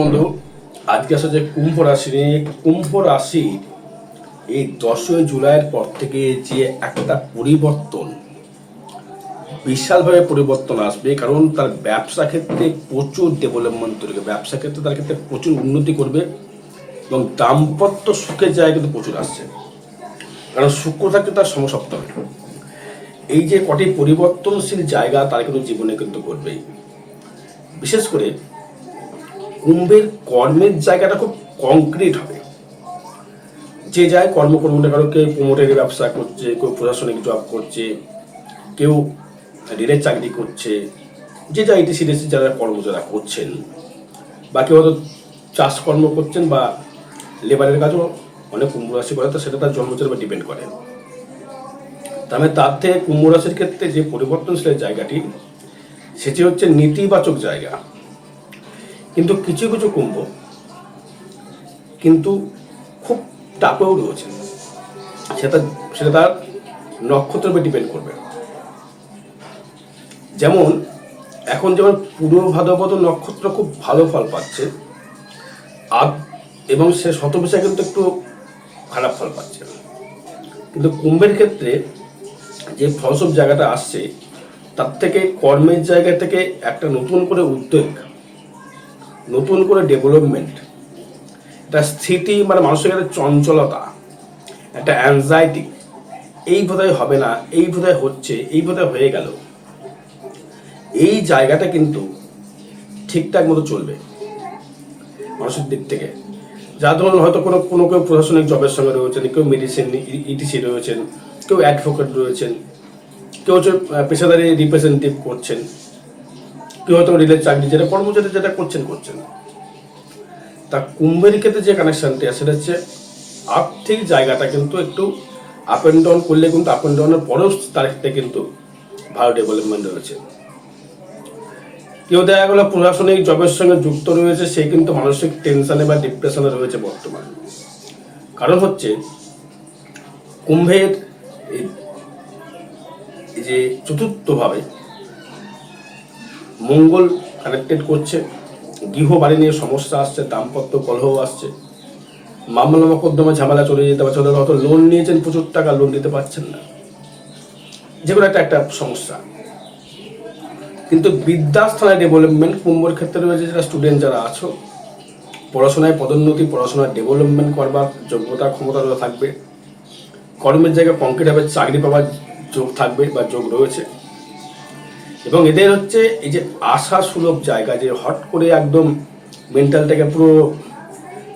বন্ধু, আজকে আসলে কুম্ভ রাশি নিয়ে। কুম্ভ রাশি এই 10ই জুলাইয়ের পর থেকে যে একটা পরিবর্তন, বিশালভাবে পরিবর্তন আসবে। কারণ তার ব্যবসা ক্ষেত্রে প্রচুর ডেভেলপমেন্ট তৈরি করবে, ব্যবসা ক্ষেত্রে তার ক্ষেত্রে প্রচুর উন্নতি করবে এবং দাম্পত্য সুখের জায়গা কিন্তু প্রচুর আসছে। কারণ শুক্র থাকতে তার সমসপ্তমে। এই যে কটি পরিবর্তনশীল জায়গা তার কিন্তু জীবনে কিন্তু করবেই। বিশেষ করে কুম্ভের কর্মের জায়গাটা খুব কংক্রিট হবে। যে যায় কর্ম করবে, কারো কেউ প্রমোটারি ব্যবসা করছে, কেউ প্রশাসনিক জব করছে, কেউ রেলের চাকরি করছে, যে যা ইটি সিরিয়াসি যারা কর্ম যারা করছেন, বা কেউ হয়তো চাষকর্ম করছেন বা লেবারের কাজও অনেক কুম্ভ রাশি করে, তো সেটা তার জন্মচর উপর ডিপেন্ড করে। তাহলে তার থেকে কুম্ভ রাশির ক্ষেত্রে যে পরিবর্তনশীল জায়গাটি, সেটি হচ্ছে নেতিবাচক জায়গা। কিন্তু কিছু কিছু কুম্ভ কিন্তু খুব টাপেও রয়েছে, সেটা তার নক্ষত্রের উপর ডিপেন্ড করবে। যেমন এখন যেমন পূর্ব ভাদ্রপদ নক্ষত্র খুব ভালো ফল পাচ্ছে, এবং সে শতভিসা কিন্তু একটু খারাপ ফল পাচ্ছে। কিন্তু কুম্ভের ক্ষেত্রে যে ফলসব জায়গাটা আসছে, তার থেকে কর্মের জায়গা থেকে একটা নতুন করে উদ্যোগ, নতুন করে ডেভেলপমেন্ট, একটা স্থিতি, মানে মানুষের একটা চঞ্চলতা, একটা অ্যাংজাইটি, এই বোধহয় হবে না, এই বোধহয় হচ্ছে, এই বোধহয় হয়ে গেল, এই জায়গাটা কিন্তু ঠিকঠাক মতো চলবে মানুষের দিক থেকে। যার ধরুন হয়তো কোনো কেউ প্রশাসনিক জবের সঙ্গে রয়েছেন, কেউ মেডিসিন ইটিসি রয়েছেন, কেউ অ্যাডভোকেট রয়েছেন, কেউ হচ্ছে পেশাদারি রিপ্রেজেন্টেটিভ করছেন, কেউ হয়তো রেলের চাকরি, যেটা কর্মচারী যেটা করছেন। তা কুম্ভের ক্ষেত্রে যে কানেকশনটি আছে, সেটা হচ্ছে আর্থিক জায়গাটা কিন্তু একটু আপ অ্যান্ড ডাউন করলে, কিন্তু আপ অ্যান্ড ডাউনের পরেও তার ক্ষেত্রে কিন্তু ভালো ডেভেলপমেন্ট রয়েছে। কেউ দেখা গেলো প্রশাসনিক জবের সঙ্গে যুক্ত রয়েছে, সে কিন্তু মানসিক টেনশনে বা ডিপ্রেশনে রয়েছে বর্তমানে। কারণ হচ্ছে কুম্ভের এই যে চতুর্থভাবে মঙ্গল কানেক্টেড করছে, গৃহবাড়ি নিয়ে সমস্যা আসছে, দাম্পত্য কলহ আসছে, মামলা মোকদ্দমা ঝামেলা চলে যেতে পারছে, হয়তো লোন নিয়েছেন, প্রচুর টাকা লোন দিতে পারছেন না, যেগুলো একটা সমস্যা। কিন্তু বিদ্যাস্থানের ডেভেলপমেন্ট কুম্ভের ক্ষেত্রে রয়েছে। যারা স্টুডেন্ট যারা আছো, পড়াশোনায় পদোন্নতি, পড়াশোনার ডেভেলপমেন্ট করবার যোগ্যতা ক্ষমতা থাকবে, কর্মের জায়গায় কংক্রিট হবে, চাকরি পাওয়ার যোগ থাকবে বা যোগ রয়েছে। এবং এদের হচ্ছে এই যে আশা সুলভ জায়গা, যে হট করে একদম মেন্টালটাকে পুরো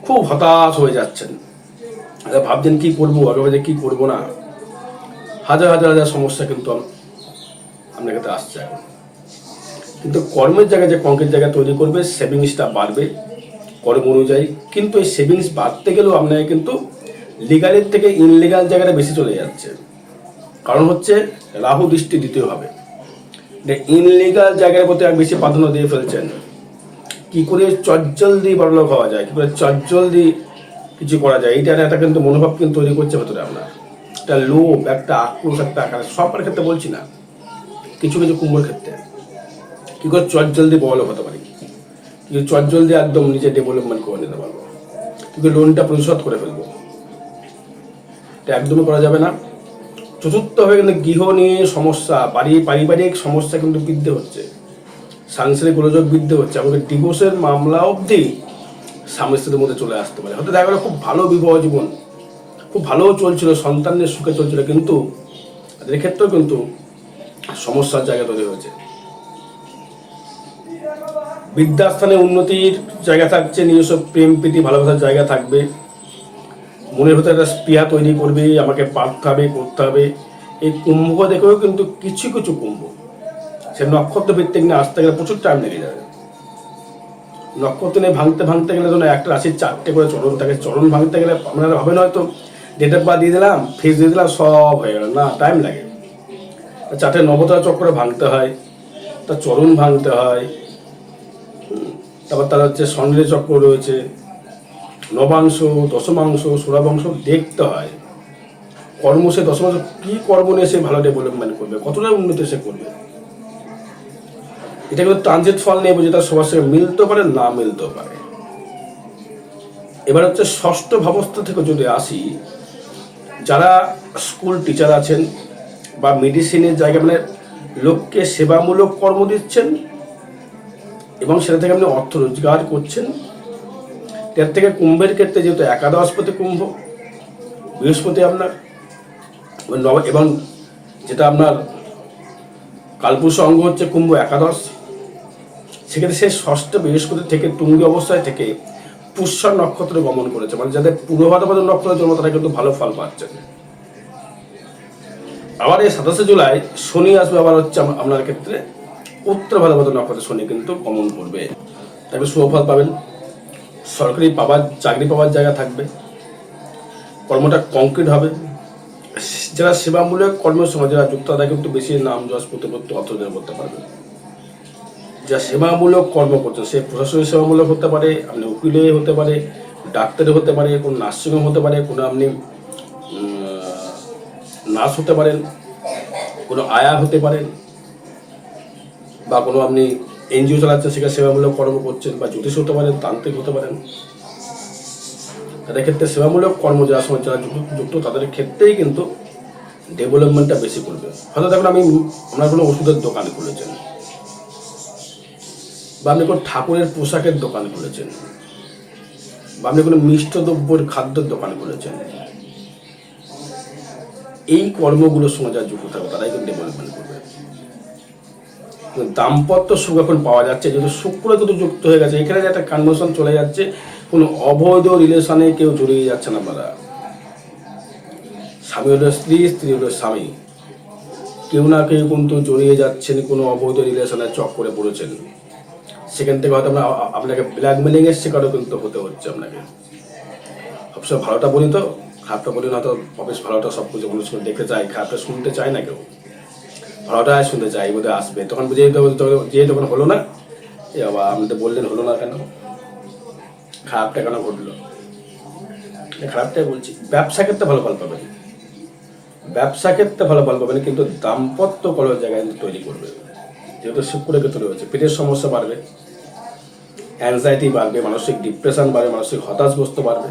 খুব হতাশ হয়ে যাচ্ছেন, ভাবছেন কি করবো, আগে কি করবো না, হাজার হাজার হাজার সমস্যা কিন্তু আপনার কাছে আসছে এখন। কিন্তু কর্মের জায়গায় যে কংক্রিট জায়গা তৈরি করবে, সেভিংসটা বাড়বে কর্ম অনুযায়ী। কিন্তু এই সেভিংস বাড়তে গেলেও আপনাকে কিন্তু লিগালের থেকে ইনলিগাল জায়গাটা বেশি চলে যাচ্ছে। কারণ হচ্ছে রাহু দৃষ্টি দ্বিতীয় হবে, ইনলিগাল জায়গার প্রতি আর বেশি প্রাধান্য দিয়ে ফেলছেন। কি করে চটজলদি বড়লোক হওয়া যায়, কি করে চটজলদি কিছু করা যায়, এইটা একটা কিন্তু মনোভাব কিন্তু তৈরি করছে ভেতরে আপনার। একটা লোভ, একটা আক্রোশ, একটা আকার, সবার ক্ষেত্রে বলছি না, কিছু কিছু কুম্ভের ক্ষেত্রে কি করে চটজলদি বড়লোক হতে পারি, কি চটজলদি একদম নিজে ডেভেলপমেন্ট করে নিতে পারবো, কি করে লোনটা পরিশোধ করে ফেলবো, এটা একদমই করা যাবে না। চতুর্থভাবে কিন্তু গৃহ নিয়ে সমস্যা, পারিবারিক সমস্যা কিন্তু বৃদ্ধি হচ্ছে, সাংসারিক গোলযোগ বৃদ্ধি হচ্ছে, আমাদের ডিভোর্সের মামলা অবধি স্বামী স্ত্রীর মধ্যে চলে আসতে পারে। হয়তো দেখা গেলো খুব ভালো বিবাহ জীবন, খুব ভালো চলছিল, সন্তানের সুখে চলছিল, কিন্তু এদের ক্ষেত্রেও কিন্তু সমস্যার জায়গা তৈরি হয়েছে। বিদ্যাস্থানে উন্নতির জায়গা থাকছে, নিজস্ব প্রেম প্রীতি ভালোবাসার জায়গা থাকবে, মনের ভেতরে একটা স্পৃহা তৈরি করবে, আমাকে পারতে হবে, করতে হবে। এই কুম্ভ দেখেও কিন্তু কিছু কিছু কুম্ভ সে নক্ষত্র ভিত্তিক নিয়ে আসতে গেলে প্রচুর টাইম লেগে যাবে। নক্ষত্র নিয়ে ভাঙতে গেলে যেন একটা রাশির 4টে করে চরণ থাকে, চরণ ভাঙতে গেলে আপনারা ভাবেন হয়তো ডেট অফ বার্থ দিয়ে দিলাম, ফেস দিয়ে দিলাম, সব হয়ে গেল, না, টাইম লাগে। 4টে নবতারা চক্র ভাঙতে হয়, তার চরণ ভাঙতে হয়, তারপর তার হচ্ছে স্বর্ণের চক্র রয়েছে, নবাংশ, দশমাংশ, ষোড়াংশ দেখতে হয়। কর্ম সে দশমাংশ কি কর্ম নিয়ে সে ভালো ডেভেলপমেন্ট করবে, কতটা উন্নতি সে করবে, এটা কিন্তু ট্রানজিট ফল নেই, যেটা সবার সঙ্গে মিলতেও পারে, না মিলতেও পারে। এবার হচ্ছে ষষ্ঠ ভাবস্থা থেকে যদি আসি, যারা স্কুল টিচার আছেন বা মেডিসিনের জায়গায় মানে লোককে সেবামূলক কর্ম দিচ্ছেন এবং সেটা থেকে আপনি অর্থ রোজগার করছেন, এর থেকে কুম্ভের ক্ষেত্রে যেহেতু একাদশপতি কুম্ভ, বৃহস্পতি আপনার এবং যেটা আপনার কালপুরুষ অঙ্গ হচ্ছে কুম্ভ একাদশ, সেক্ষেত্রে সে ষষ্ঠ বৃহস্পতি থেকে তুঙ্গি অবস্থায় থেকে পুষ্য নক্ষত্রে গমন করেছে, মানে যাদের পূর্ব ভাদ্রপদ নক্ষত্রের জন্য তারা কিন্তু ভালো ফল পাচ্ছেন। আবার এই 27 জুলাই শনি আসবে, আবার হচ্ছে আপনার ক্ষেত্রে উত্তর ভাদ্রপদ নক্ষত্রে শনি কিন্তু গমন করবে, তারপরে শুভ ফল পাবেন, সরকারি চাকরি পাওয়ার জায়গা থাকবে, কর্মটা কংক্রিট হবে। যারা সেবামূলক কর্মের সময় যারা যুক্ত তারা কিন্তু বেশি নাম যশ প্রতিপত্তি অর্থ করতে পারবে। যা সেবামূলক কর্ম করছে, সে প্রশাসনিক সেবামূলক হতে পারে, আপনি উকিলে হতে পারে, ডাক্তারে হতে পারে, কোনো নার্সিংহোম হতে পারে, কোনো আপনি নার্স হতে পারেন, কোনো আয়া হতে পারেন, বা কোনো আপনি এনজিও চালাচ্ছেন সেখানে সেবামূলক কর্ম করছেন, বা জ্যোতিষ হতে পারেন, তান্ত্রিক হতে পারেন। তাদের ক্ষেত্রে সেবামূলক কর্ম যারা সময় যারা যুক্ত তাদের ক্ষেত্রেই কিন্তু ডেভেলপমেন্টটা বেশি করবে। হয়তো দেখুন আপনার কোনো ওষুধের দোকান খুলেছেন, বা আপনি কোনো ঠাকুরের পোশাকের দোকান খুলেছেন, বা আপনি কোনো মিষ্ট দ্রব্যের খাদ্যের দোকান খুলেছেন, এই কর্মগুলোর সঙ্গে যারা যুক্ত থাকবে তারাই কিন্তু ডেভেলপমেন্ট করবে। দাম্পত্য সুখ এখন পাওয়া যাচ্ছে, যেহেতু শুক্র কিন্তু যুক্ত হয়ে গেছে, এখানে যে একটা কনভার্সন চলে যাচ্ছে, কোনো অবৈধ রিলেশনে কেউ জড়িয়ে যাচ্ছেন আপনারা। স্বামী হলো স্ত্রী, স্ত্রী হলো স্বামী, কেউ না কেউ কিন্তু জড়িয়ে যাচ্ছেন, কোনো অবৈধ রিলেশনের চক্করে পড়েছেন, সেখান থেকে হয়তো আপনাকে ব্ল্যাকমেলিং এর শিকারও কিন্তু হতে হচ্ছে আপনাকে। সবসময় ভালোটা বলি তো, খারাপটা বলি না, তো অফিস ভালোটা সব কিছু মানুষ দেখতে চায়, খারাপটা শুনতে চায় না কেউ, ভালোটা শুনতে চাই বোধহয় আসবে, তখন বুঝে যেয়ে তখন হলো না, এ বাবা আপনি তো বললেন হলো না কেন, খারাপটা কেন ঘটলো, খারাপটাই বলছি। ব্যবসা ক্ষেত্রে ভালো ফল পাবেন, ব্যবসা ক্ষেত্রে ভালো ফল পাবেন, কিন্তু দাম্পত্য করার জায়গায় তৈরি করবে, যেহেতু শুক্র ক্ষেত্রে রয়েছে, পেটের সমস্যা বাড়বে, অ্যাংজাইটি বাড়বে, মানসিক ডিপ্রেশন বাড়বে, মানসিক হতাশগ্রস্ত বাড়বে।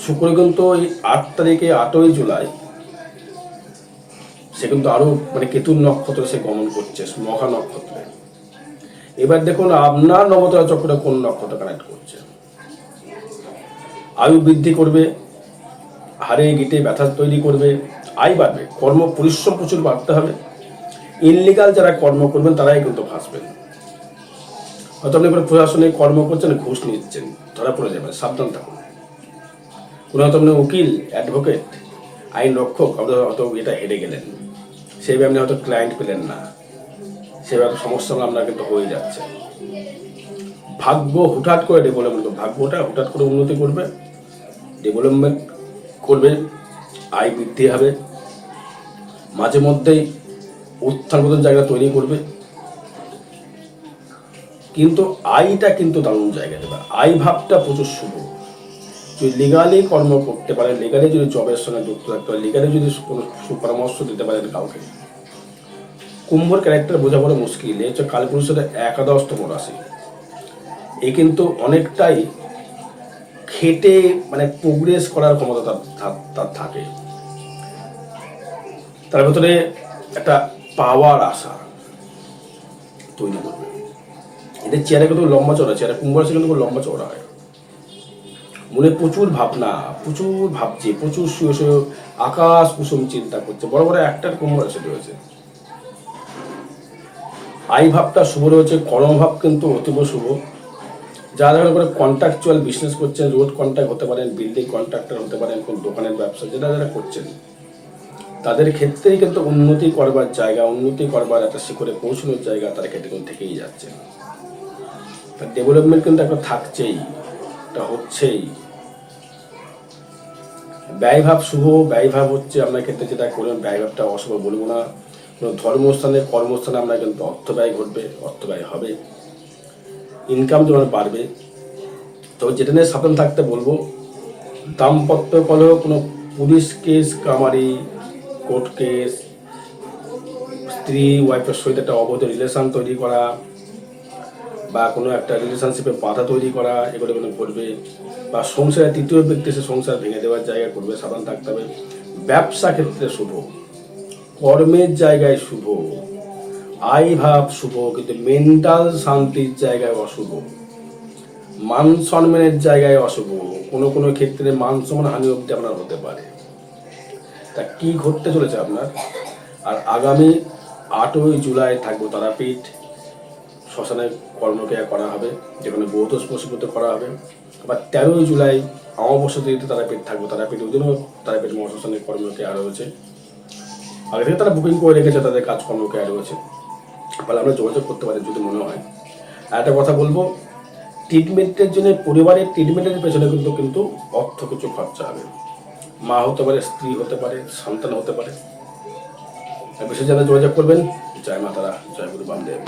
শুক্র কিন্তু এই 8 তারিখে 8ই জুলাই সে কিন্তু আরো মানে কেতুর নক্ষত্রে সে গমন করছে, মহা নক্ষত্রে। এবার দেখুন আপনার নবতরা চক্রটা কোন নক্ষত্র কানেক্ট করছে। আয়ু বৃদ্ধি করবে, হাড়ে গিটে ব্যথা তৈরি করবে, আয় বাড়বে, কর্ম পরিশ্রম প্রচুর বাড়তে হবে। ইনলিগাল যারা কর্ম করবেন তারাই কিন্তু ফাঁসবেন। হয়তো আপনি কোনো প্রশাসনিক কর্ম করছেন, ঘুষ নিচ্ছেন, ধরা পড়ে যাবেন, সাবধান থাকুন। কোনো হয়তো আপনি উকিল, অ্যাডভোকেট, আইন রক্ষক, আপনি হয়তো এটা হেরে গেলেন, সেইভাবে আপনি হয়তো ক্লায়েন্ট পেলেন না, সেভাবে সমস্যা আপনার কিন্তু হয়ে যাচ্ছে। ভাগ্য হুটহাট করে ডেভেলপমেন্ট, ভাগ্যটা হুটহাট করে উন্নতি করবে, ডেভেলপমেন্ট করবে, আয় বৃদ্ধি হবে, মাঝে মধ্যেই উত্থান পতন জায়গা তৈরি করবে, কিন্তু আয়টা কিন্তু দারুণ জায়গা দেবে। আয় ভাবটা প্রচুর শুভ। যদি লিগালি কর্ম করতে পারেন, লিগালি যদি জবের সঙ্গে যুক্ত থাকতে পারেন, লিগালি যদি কোনো সুপরামর্শ দিতে পারেন কাউকে, কুম্ভর ক্যারেক্টার বোঝা বড় মুশকিল। এই হচ্ছে কালপুরুষের একাদশতম রাশি, এ কিন্তু অনেকটাই খেটে মানে প্রোগ্রেস করার ক্ষমতা তার থাকে, তার ভেতরে একটা পাওয়ার আশা তৈরি করবে। এদের চেয়ারে কিন্তু লম্বা চড়া, চেয়ারে কুম্ভ রাশি কিন্তু লম্বা চড়া হয়, মনে প্রচুর ভাবনা, প্রচুর ভাবছে, প্রচুর শুয়ে শুয়ে আকাশ কুসুম চিন্তা করছে, বড় বড় একটার কুম্ভ রাশি রয়েছে। আই ভাবটা শুভ রয়েছে, কর্মভাব কিন্তু অতীব শুভ। যারা ধরনের করে কন্ট্রাকচুয়াল বিজনেস করছেন, রোড কন্ট্রাক্ট হতে পারেন, বিল্ডিং কন্ট্রাক্টর হতে পারেন, কোন দোকানের ব্যবসা যারা যারা করছেন, তাদের ক্ষেত্রেই কিন্তু উন্নতি করবার জায়গা, উন্নতি করবার একটা শিখরে পৌঁছানোর জায়গা তার ক্ষেত্রে কিন্তু থেকেই যাচ্ছে। তার ডেভেলপমেন্ট কিন্তু একটা থাকছেই, এটা হচ্ছেই। ব্যয়ভাব শুভ, ব্যয়ভাব হচ্ছে আপনার ক্ষেত্রে যেটা করবেন, ব্যয়ভাবটা অশুভ বলবো না। কোনো ধর্মস্থানে কর্মস্থানে আপনার কিন্তু অর্থ ব্যয় ঘটবে, অর্থ ব্যয় হবে, ইনকাম যেমন বাড়বে। তবে যেটা নিয়ে সাবধান থাকতে বলবো, দাম্পত্য কলহ, কোনো পুলিশ কেস, কামারি, কোর্ট কেস, স্ত্রী ওয়াইফের সহিত একটা অবৈধ রিলেশন তৈরি করা, বা কোনো একটা রিলেশনশিপে বাধা তৈরি করা, এগুলো কিন্তু করবে। বা সংসারে তৃতীয় ব্যক্তি এসে সংসার ভেঙে দেওয়ার জায়গা করবে, সাবধান থাকতে হবে। ব্যবসা ক্ষেত্রে শুভ, কর্মের জায়গায় শুভ, আয় ভাব শুভ, কিন্তু মেন্টাল শান্তির জায়গায় অশুভ, মান সম্মানের জায়গায় অশুভ, কোনো কোনো ক্ষেত্রে মান সম্মান হানি অব্দি আপনার হতে পারে। তা কি ঘটতে চলেছে আপনার? আর আগামী 8ই জুলাই থাকবো তারাপীঠ শ্মশানে কর্মক্রিয়া করা হবে, যেখানে বৌদ্ধ স্পর্শিত করা হবে। আবার 13ই জুলাই অমাবস্যা তিথিতে তারাপীঠ থাকবো, তারাপীঠ ওই দিনও তারাপীঠ মহাশ্মশানে কর্মক্রিয়া রয়েছে। আগে থেকে তারা বুকিং করে রেখেছে, তাদের কাজকর্মক্রিয়া রয়েছে, ফলে আমরা যোগাযোগ করতে পারি যদি মনে হয়। আর একটা কথা বলবো, ট্রিটমেন্টের জন্য, পরিবারের ট্রিটমেন্টের পেছনে কিন্তু অর্থ কিছু খরচা হবে। মা হতে পারে, স্ত্রী হতে পারে, সন্তান হতে পারে। বিশেষ জায়গায় যোগাযোগ করবেন। জয় মা তারা, জয় গুরু বামদেব।